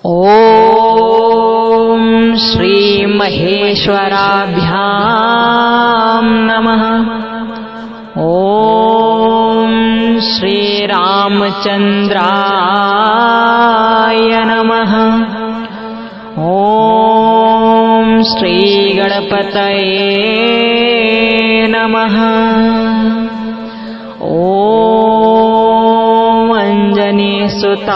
ओम श्री महेश्वराभ्याम नमः। ओम श्री रामचंद्राय नमः। ओम श्री गणपतये नमः। ओम अंजनी सुताय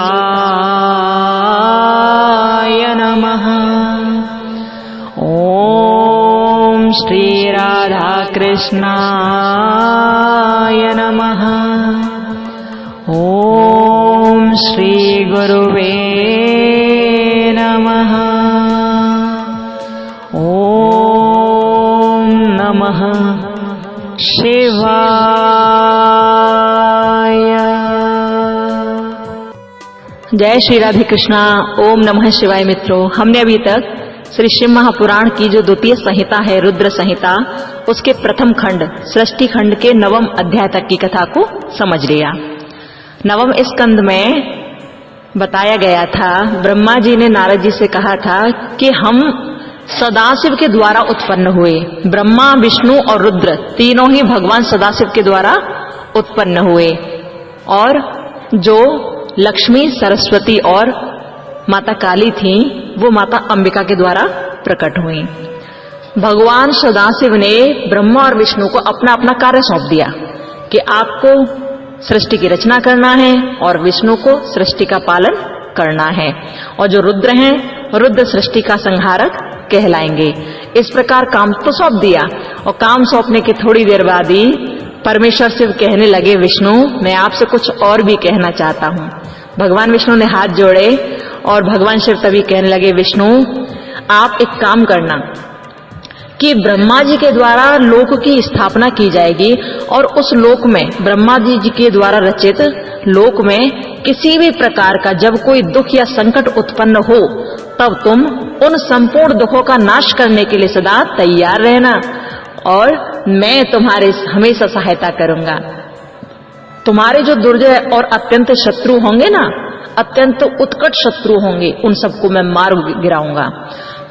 नमः। ओम श्री राधा कृष्णाय नमः। ओम श्री गुरुवे नमः। ओम नमः शिवाय। जय श्री राधे कृष्णा। ओम नमः शिवाय। मित्रों, हमने अभी तक श्री शिव महापुराण की जो द्वितीय संहिता है, रुद्र संहिता, उसके प्रथम खंड सृष्टि खंड के 9वें अध्याय तक की कथा को समझ लिया। 9वें स्कंद में बताया गया था, ब्रह्मा जी ने नारद जी से कहा था कि हम सदाशिव के द्वारा उत्पन्न हुए। ब्रह्मा, विष्णु और रुद्र तीनों ही भगवान सदाशिव के द्वारा उत्पन्न हुए और जो लक्ष्मी, सरस्वती और माता काली थी वो माता अंबिका के द्वारा प्रकट हुई। भगवान सदाशिव ने ब्रह्मा और विष्णु को अपना अपना कार्य सौंप दिया कि आपको सृष्टि की रचना करना है और विष्णु को सृष्टि का पालन करना है, और जो रुद्र हैं, रुद्र सृष्टि का संहारक कहलाएंगे। इस प्रकार काम तो सौंप दिया, और काम सौंपने के थोड़ी देर बाद ही परमेश्वर शिव कहने लगे, विष्णु मैं आपसे कुछ और भी कहना चाहता हूँ। भगवान विष्णु ने हाथ जोड़े और भगवान शिव तभी कहने लगे, विष्णु आप एक काम करना कि ब्रह्मा जी के द्वारा लोक की स्थापना की जाएगी, और उस लोक में ब्रह्मा जी के द्वारा रचित लोक में किसी भी प्रकार का जब कोई दुख या संकट उत्पन्न हो, तब तुम उन संपूर्ण दुखों का नाश करने के लिए सदा तैयार रहना, और मैं तुम्हारे हमेशा सहायता करूंगा। तुम्हारे जो दुर्जय और अत्यंत शत्रु होंगे ना, अत्यंत उत्कट शत्रु होंगे, उन सबको मैं मार गिराऊंगा।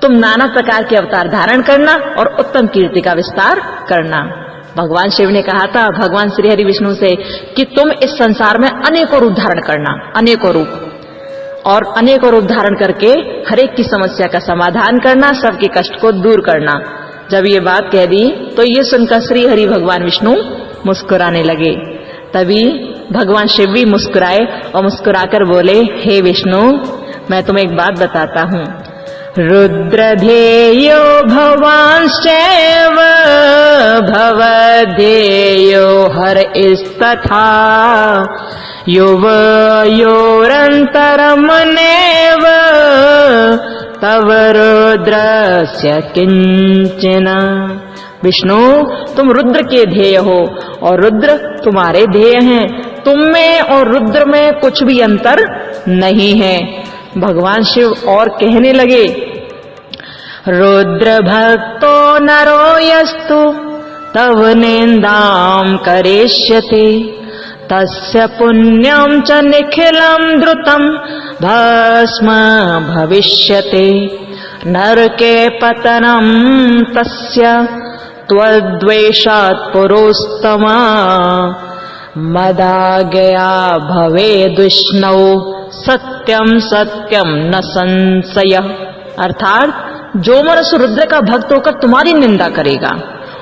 तुम नाना प्रकार के अवतार धारण करना और उत्तम कीर्ति का विस्तार करना। भगवान शिव ने कहा था भगवान श्री हरि विष्णु से कि तुम इस संसार में अनेकों रूप धारण करना, अनेकों रूप, और अनेकों रूप धारण करके हरेक की समस्या का समाधान करना, सबके कष्ट को दूर करना। जब ये बात कह दी तो ये सुनकर श्री हरि भगवान विष्णु मुस्कुराने लगे। तभी भगवान शिव भी मुस्कुराए और मुस्कुराकर बोले, हे विष्णु मैं तुम्हें एक बात बताता हूँ। रुद्रधेयो भवांश्चैव भवधेयो हर इस्तथा युवयोरन्तरमनेव तव रुद्रस्य किंचन। विष्णु तुम रुद्र के ध्येय हो और रुद्र तुम्हारे ध्येय हैं। तुम में और रुद्र में कुछ भी अंतर नहीं है। भगवान शिव और कहने लगे, रुद्र भक्तो नरो यस्तु तव निंदाम करिष्यति तस्य पुण्यम च निखिलम द्रुतम भस्म भविष्यति नरके पतनम तस्य त्वद्वेषात् पुरोस्तमा मदाज्ञया भवेद् विष्णौ सत्यम सत्यम न संशय। अर्थात जो मनुष्य रुद्र का भक्त होकर तुम्हारी निंदा करेगा,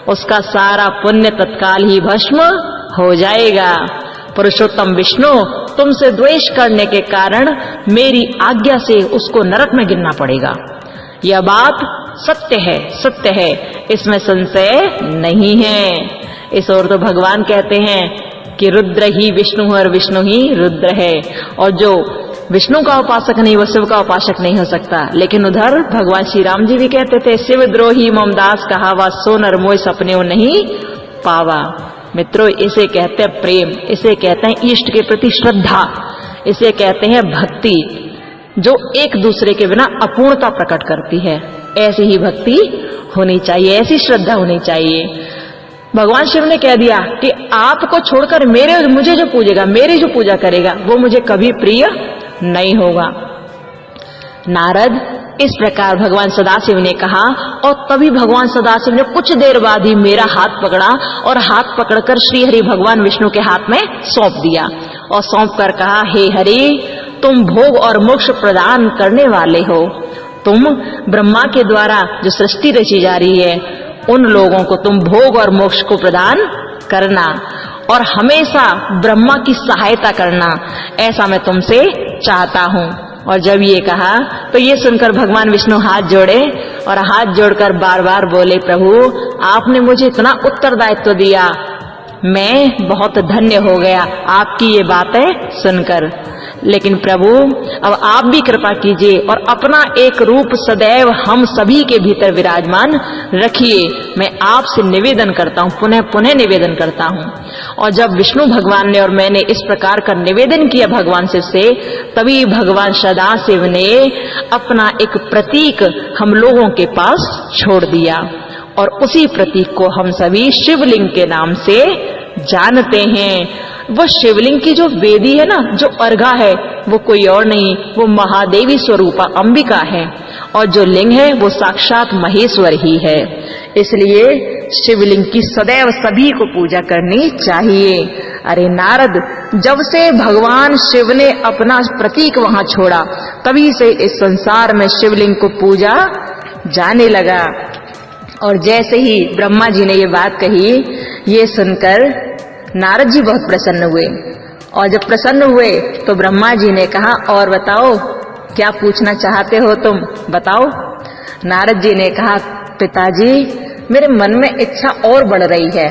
उसका सारा पुण्य तत्काल ही भस्म हो जाएगा। पुरुषोत्तम विष्णु तुमसे द्वेष करने के कारण मेरी आज्ञा से उसको नरक में गिरना पड़ेगा। यह बात सत्य है, सत्य है, इसमें संशय नहीं है। इस ओर तो भगवान कहते हैं कि रुद्र ही विष्णु है और विष्णु ही रुद्र है, और जो विष्णु का उपासक नहीं वो शिव का उपासक नहीं हो सकता। लेकिन उधर भगवान श्री राम जी भी कहते थे, शिव द्रोही ममदास कहावा सो नर मोय सपने नहीं पावा। मित्रों, इसे कहते हैं प्रेम, इसे कहते हैं इष्ट के प्रति श्रद्धा, इसे कहते हैं भक्ति, जो एक दूसरे के बिना अपूर्णता प्रकट करती है। ऐसी ही भक्ति होनी चाहिए, ऐसी श्रद्धा होनी चाहिए। भगवान शिव ने कह दिया कि आपको छोड़कर मुझे जो पूजेगा, मेरी जो पूजा करेगा, वो मुझे कभी प्रिय नहीं होगा। नारद, इस प्रकार भगवान सदाशिव ने कहा और तभी भगवान सदाशिव ने कुछ देर बाद ही मेरा हाथ पकड़ा और हाथ पकड़कर श्री हरि भगवान विष्णु के हाथ में सौंप दिया और सौंप कर कहा, हे हरि, तुम भोग और मोक्ष प्रदान करने वाले हो। तुम ब्रह्मा के द्वारा जो सृष्टि रची जा रही है उन लोगों को तुम भोग और मोक्ष को प्रदान करना और हमेशा ब्रह्मा की सहायता करना, ऐसा मैं तुमसे चाहता हूँ। और जब ये कहा तो ये सुनकर भगवान विष्णु हाथ जोड़े और हाथ जोड़कर बार बार बोले, प्रभु आपने मुझे इतना उत्तरदायित्व दिया, मैं बहुत धन्य हो गया आपकी ये बातें सुनकर। लेकिन प्रभु अब आप भी कृपा कीजिए और अपना एक रूप सदैव हम सभी के भीतर विराजमान रखिए। मैं आपसे निवेदन करता हूँ, पुनः पुनः निवेदन करता हूँ। और जब विष्णु भगवान ने और मैंने इस प्रकार का निवेदन किया भगवान शिव से, तभी भगवान सदाशिव ने अपना एक प्रतीक हम लोगों के पास छोड़ दिया और उसी प्रतीक को हम सभी शिवलिंग के नाम से जानते हैं। वो शिवलिंग की जो वेदी है ना, जो अर्घा है, वो कोई और नहीं, वो महादेवी स्वरूपा अंबिका है और जो लिंग है वो साक्षात महेश्वर ही है। इसलिए शिवलिंग की सदैव सभी को पूजा करनी चाहिए। अरे नारद, जब से भगवान शिव ने अपना प्रतीक वहां छोड़ा, तभी से इस संसार में शिवलिंग को पूजा जाने लगा। और जैसे ही ब्रह्मा जी ने ये बात कही, ये सुनकर नारद जी बहुत प्रसन्न हुए। और जब प्रसन्न हुए तो ब्रह्मा जी ने कहा, और बताओ क्या पूछना चाहते हो तुम, बताओ। नारद जी ने कहा, पिताजी मेरे मन में इच्छा और बढ़ रही है।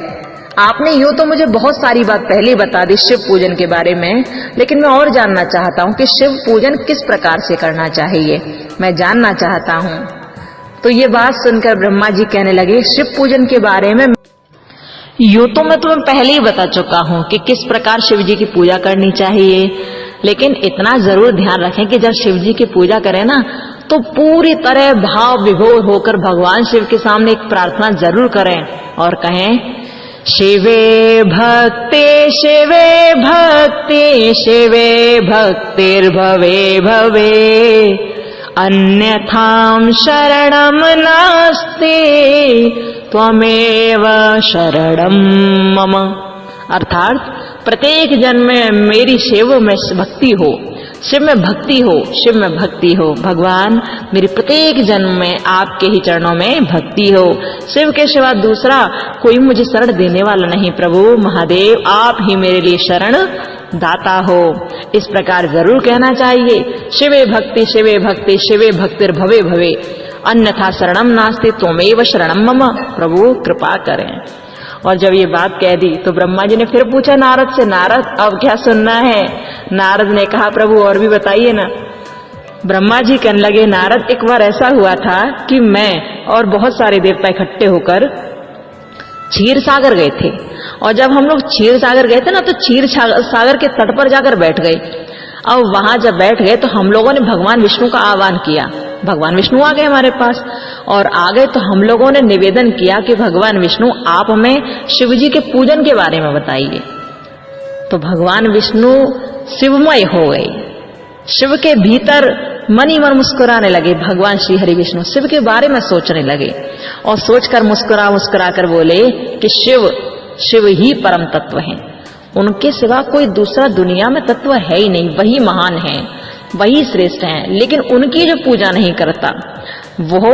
आपने यूं तो मुझे बहुत सारी बात पहले बता दी शिव पूजन के बारे में, लेकिन मैं और जानना चाहता हूँ कि शिव पूजन किस प्रकार से करना चाहिए, मैं जानना चाहता हूँ। तो ये बात सुनकर ब्रह्मा जी कहने लगे, शिव पूजन के बारे में यूं तो मैं तुम्हें पहले ही बता चुका हूँ कि किस प्रकार शिव जी की पूजा करनी चाहिए, लेकिन इतना जरूर ध्यान रखें कि जब शिव जी की पूजा करें ना, तो पूरी तरह भाव विभोर होकर भगवान शिव के सामने एक प्रार्थना जरूर करें और कहें, शिवे भक्ते शिवे भक्ति शिवे भक्तिर्भवे भवे अन्यथां शरणं नास्ति त्वमेव शरणं मम। अर्थात प्रत्येक जन्म में मेरी शिव में भक्ति हो, शिव में भक्ति हो, शिव में भक्ति हो। भगवान मेरी प्रत्येक जन्म में आपके ही चरणों में भक्ति हो। शिव के सिवा दूसरा कोई मुझे शरण देने वाला नहीं। प्रभु महादेव आप ही मेरे लिए शरण दाता हो। इस प्रकार जरूर कहना चाहिए, शिवे भक्ति शिवे भक्तिर्भवे भवे अन्यथा शरणम नास्ति त्वमेव शरणम मम। प्रभु कृपा करें। और जब ये बात कह दी तो ब्रह्मा जी ने फिर पूछा नारद से, नारद अब क्या सुनना है? नारद ने कहा, प्रभु और भी बताइए ना। ब्रह्मा जी कहने लगे, नारद एक बार ऐसा हुआ था कि मैं और बहुत सारे देवता इकट्ठे होकर क्षीर सागर गए थे। और जब हम लोग क्षीर सागर गए थे ना, तो क्षीर सागर के तट पर जाकर बैठ गए। अब वहां जब बैठ गए तो हम लोगों ने भगवान विष्णु का आह्वान किया। भगवान विष्णु आ गए हमारे पास और आ गए तो हम लोगों ने निवेदन किया कि भगवान विष्णु आप हमें शिव जी के पूजन के बारे में बताइए। तो भगवान विष्णु शिवमय हो गए, शिव के भीतर मन ही मन मुस्कुराने लगे। भगवान श्री हरि विष्णु शिव के बारे में सोचने लगे और सोचकर मुस्कुरा मुस्कुरा कर बोले कि शिव ही परम तत्व है, उनके सिवा कोई दूसरा दुनिया में तत्व है ही नहीं, वही महान है, वही श्रेष्ठ है। लेकिन उनकी जो पूजा नहीं करता वो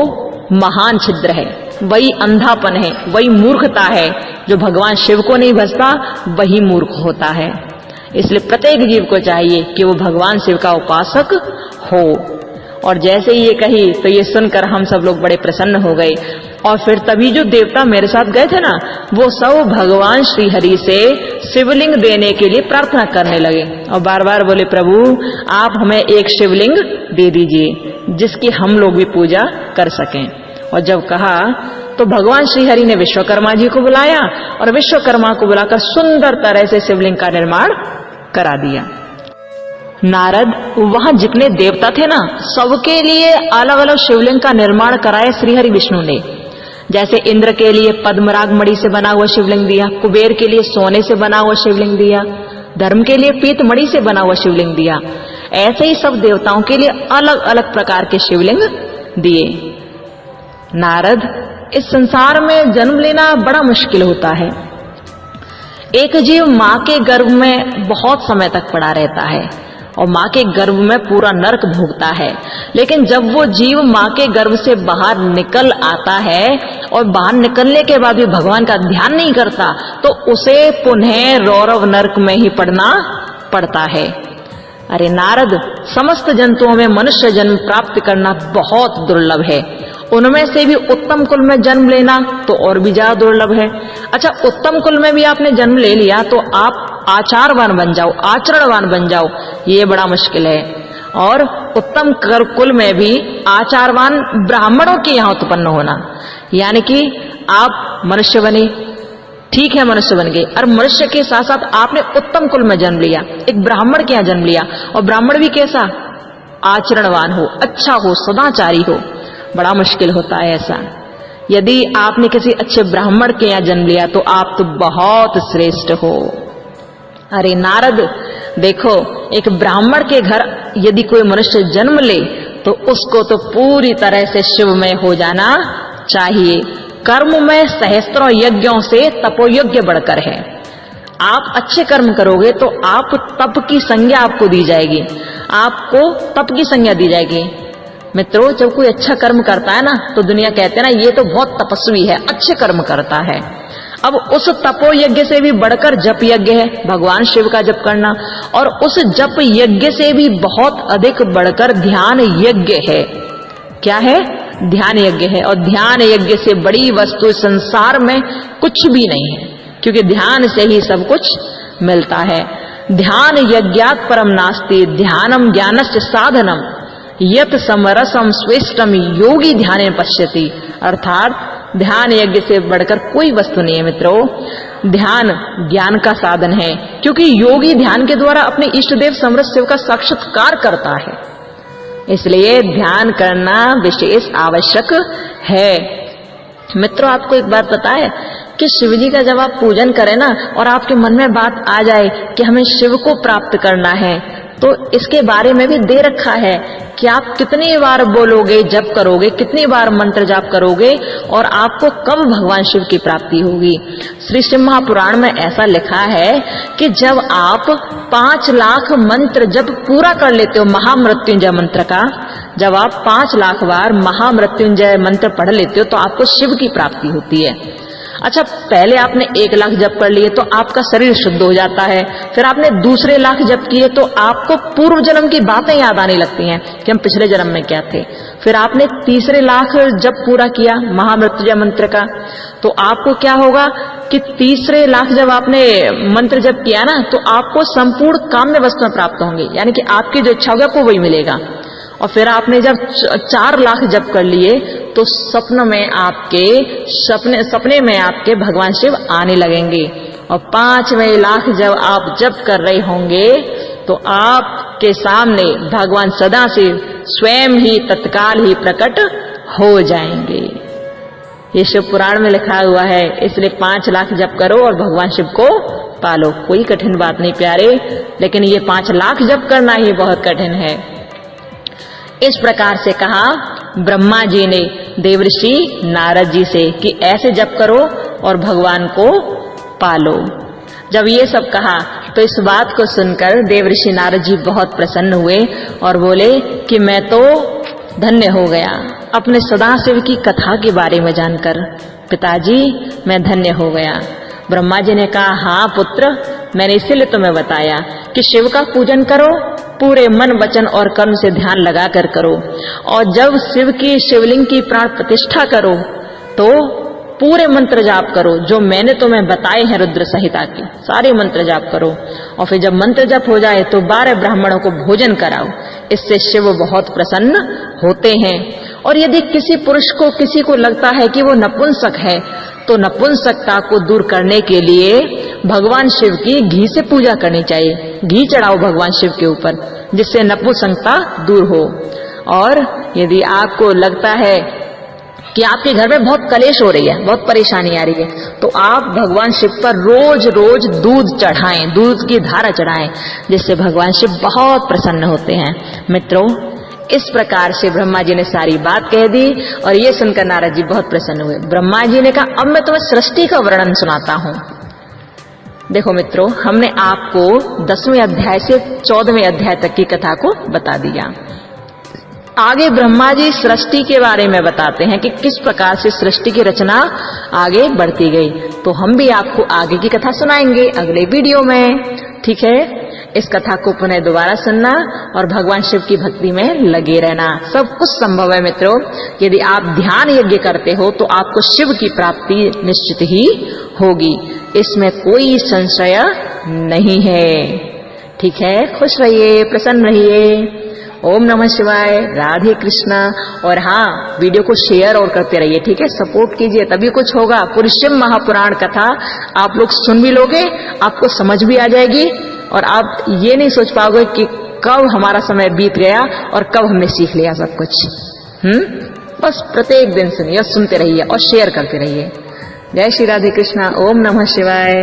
महान छिद्र है, वही अंधापन है, वही मूर्खता है। जो भगवान शिव को नहीं भजता वही मूर्ख होता है। इसलिए प्रत्येक जीव को चाहिए कि वो भगवान शिव का उपासक हो। और जैसे ही ये कही तो ये सुनकर हम सब लोग बड़े प्रसन्न हो गए। और फिर तभी जो देवता मेरे साथ गए थे ना, वो सब भगवान श्री हरि से शिवलिंग देने के लिए प्रार्थना करने लगे और बार बार बोले, प्रभु आप हमें एक शिवलिंग दे दीजिए जिसकी हम लोग भी पूजा कर सकें। और जब कहा तो भगवान श्री हरि ने विश्वकर्मा जी को बुलाया और विश्वकर्मा को बुलाकर सुंदर तरह से शिवलिंग का निर्माण करा दिया। नारद वहां जितने देवता थे ना, सबके लिए अलग अलग शिवलिंग का निर्माण कराया श्री हरि विष्णु ने। जैसे इंद्र के लिए पद्मराग मणि से बना हुआ शिवलिंग दिया, कुबेर के लिए सोने से बना हुआ शिवलिंग दिया, धर्म के लिए पीत मणि से बना हुआ शिवलिंग दिया। ऐसे ही सब देवताओं के लिए अलग अलग प्रकार के शिवलिंग दिए। नारद, इस संसार में जन्म लेना बड़ा मुश्किल होता है। एक जीव मां के गर्भ में बहुत समय तक पड़ा रहता है और मां के गर्भ में पूरा नरक भोगता है, लेकिन जब वो जीव मां के गर्भ से बाहर निकल आता है और बाहर निकलने के बाद भी भगवान का ध्यान नहीं करता, तो उसे पुनः रौरव नरक में ही पड़ना पड़ता है। अरे नारद, समस्त जंतुओं में मनुष्य जन्म प्राप्त करना बहुत दुर्लभ है, उनमें से भी उत्तम कुल में जन्म लेना तो और भी ज्यादा दुर्लभ है। अच्छा, उत्तम कुल में भी आपने जन्म ले लिया तो आप आचारवान बन जाओ, आचरणवान बन जाओ, ये बड़ा मुश्किल है। और उत्तम कुल में भी आचारवान ब्राह्मणों के यहाँ उत्पन्न होना, यानी कि आप मनुष्य बने, ठीक है मनुष्य बन गए, और मनुष्य के साथ साथ आपने उत्तम कुल में जन्म लिया, एक ब्राह्मण के यहाँ जन्म लिया, और ब्राह्मण भी कैसा? आचरणवान हो, अच्छा हो, सदाचारी हो। बड़ा मुश्किल होता है ऐसा। यदि आपने किसी अच्छे ब्राह्मण के यहाँ जन्म लिया तो आप तो बहुत श्रेष्ठ हो। अरे नारद, देखो, एक ब्राह्मण के घर यदि कोई मनुष्य जन्म ले तो उसको तो पूरी तरह से शिवमय हो जाना चाहिए। कर्म में सहस्त्रों यज्ञों से तपोयज्ञ बढ़कर है। आप अच्छे कर्म करोगे तो आप तप की संज्ञा आपको दी जाएगी, आपको तप की संज्ञा दी जाएगी। मित्रों, जब कोई अच्छा कर्म करता है ना तो दुनिया कहते हैं ना, ये तो बहुत तपस्वी है, अच्छे कर्म करता है। अब उस तपो यज्ञ से भी बढ़कर जप यज्ञ है, भगवान शिव का जप करना, और उस जप यज्ञ से भी बहुत अधिक बढ़कर ध्यान यज्ञ है। क्या है? ध्यान यज्ञ है। और ध्यान यज्ञ से बड़ी वस्तु संसार में कुछ भी नहीं है, क्योंकि ध्यान से ही सब कुछ मिलता है। ध्यान यज्ञात परम नास्ति, ध्यानम ज्ञानस्य साधनम, यत समरसम स्वेष्टम योगी ध्यान पश्यति। अर्थात ध्यान यज्ञ से बढ़कर कोई वस्तु नहीं है मित्रों। ध्यान ज्ञान का साधन है, क्योंकि योगी ध्यान के द्वारा अपने इष्ट देव समरस शिव का साक्षात्कार करता है, इसलिए ध्यान करना विशेष आवश्यक है। मित्रों, आपको एक बात पता है कि शिव जी का जब आप पूजन करें ना और आपके मन में बात आ जाए कि हमें शिव को प्राप्त करना है, तो इसके बारे में भी दे रखा है कि आप कितनी बार बोलोगे, जप करोगे, कितनी बार मंत्र जाप करोगे और आपको कब भगवान शिव की प्राप्ति होगी। श्री शिव महापुराण में ऐसा लिखा है कि जब आप 5 लाख मंत्र जब पूरा कर लेते हो महामृत्युंजय मंत्र का, जब आप 5 लाख बार महामृत्युंजय मंत्र पढ़ लेते हो तो आपको शिव की प्राप्ति होती है। अच्छा, पहले आपने 1 लाख जप कर लिए तो आपका शरीर शुद्ध हो जाता है, फिर आपने दूसरे लाख जप किए तो आपको पूर्व जन्म की बातें याद आने लगती हैं कि हम पिछले जन्म में क्या थे। फिर आपने तीसरे लाख जप पूरा किया महामृत्युंजय मंत्र का, तो आपको क्या होगा कि तीसरे लाख जब आपने मंत्र जप किया ना तो आपको संपूर्ण काम्य वस्तुएं प्राप्त होंगी, यानी कि आपकी जो इच्छा होगी आपको वही मिलेगा। और फिर आपने जब 4 लाख जप कर लिए तो सपने में आपके भगवान शिव आने लगेंगे। और 5वें लाख जब आप जप कर रहे होंगे तो आपके सामने भगवान सदा शिव स्वयं ही तत्काल ही प्रकट हो जाएंगे। ये शिव पुराण में लिखा हुआ है, इसलिए 5 लाख जप करो और भगवान शिव को पालो। कोई कठिन बात नहीं प्यारे, लेकिन ये 5 लाख जप करना ही बहुत कठिन है। इस प्रकार से कहा ब्रह्मा जी ने देवऋषि नारद जी से कि ऐसे जप करो और भगवान को पालो। जब ये सब कहा तो इस बात को सुनकर देवऋषि नारद जी बहुत प्रसन्न हुए और बोले कि मैं तो धन्य हो गया अपने सदाशिव की कथा के बारे में जानकर। पिताजी, मैं धन्य हो गया। ब्रह्मा जी ने कहा, हाँ पुत्र, मैंने इसीलिए तुम्हें बताया कि शिव का पूजन करो, पूरे मन वचन और कर्म से ध्यान लगाकर करो, और जब शिव की शिवलिंग की प्राण प्रतिष्ठा करो तो पूरे मंत्र जाप करो जो मैंने तुम्हें बताए हैं रुद्र संहिता के सारे मंत्र जाप करो। और फिर जब मंत्र जाप हो जाए तो 12 ब्राह्मणों को भोजन कराओ, इससे शिव बहुत प्रसन्न होते हैं। और यदि किसी पुरुष को किसी को लगता है कि वो नपुंसक है तो नपुंसकता को दूर करने के लिए भगवान शिव की घी से पूजा करनी चाहिए। घी चढ़ाओ भगवान शिव के ऊपर, जिससे नपुंसकता दूर हो। और यदि आपको लगता है कि आपके घर में बहुत कलेश हो रही है, बहुत परेशानी आ रही है, तो आप भगवान शिव पर रोज रोज दूध चढ़ाएं, दूध की धारा चढ़ाएं, जिससे भगवान शिव बहुत प्रसन्न होते हैं। मित्रों, इस प्रकार से ब्रह्मा जी ने सारी बात कह दी और ये सुनकर नारद जी बहुत प्रसन्न हुए। ब्रह्मा जी ने कहा, अब मैं तुम्हें सृष्टि का वर्णन सुनाता हूं। देखो मित्रों, हमने आपको 10वें अध्याय से 14वें अध्याय तक की कथा को बता दिया। आगे ब्रह्मा जी सृष्टि के बारे में बताते हैं कि किस प्रकार से सृष्टि की रचना आगे बढ़ती गई। तो हम भी आपको आगे की कथा सुनाएंगे अगले वीडियो में, ठीक है। इस कथा को पुनः दोबारा सुनना और भगवान शिव की भक्ति में लगे रहना। सब कुछ संभव है मित्रों। यदि आप ध्यान यज्ञ करते हो तो आपको शिव की प्राप्ति निश्चित ही होगी, इसमें कोई संशय नहीं है, ठीक है। खुश रहिए, प्रसन्न रहिए। ओम नमः शिवाय, राधे कृष्णा। और हाँ, वीडियो को शेयर और करते रहिए, ठीक है। सपोर्ट कीजिए, तभी कुछ होगा। पूरी शिव महापुराण कथा आप लोग सुन भी लोगे, आपको समझ भी आ जाएगी और आप ये नहीं सोच पाओगे कि कब हमारा समय बीत गया और कब हमने सीख लिया सब कुछ। बस प्रत्येक दिन सुनिए, सुनते रहिए और शेयर करते रहिए। जय श्री राधे कृष्णा। ओम नमः शिवाय।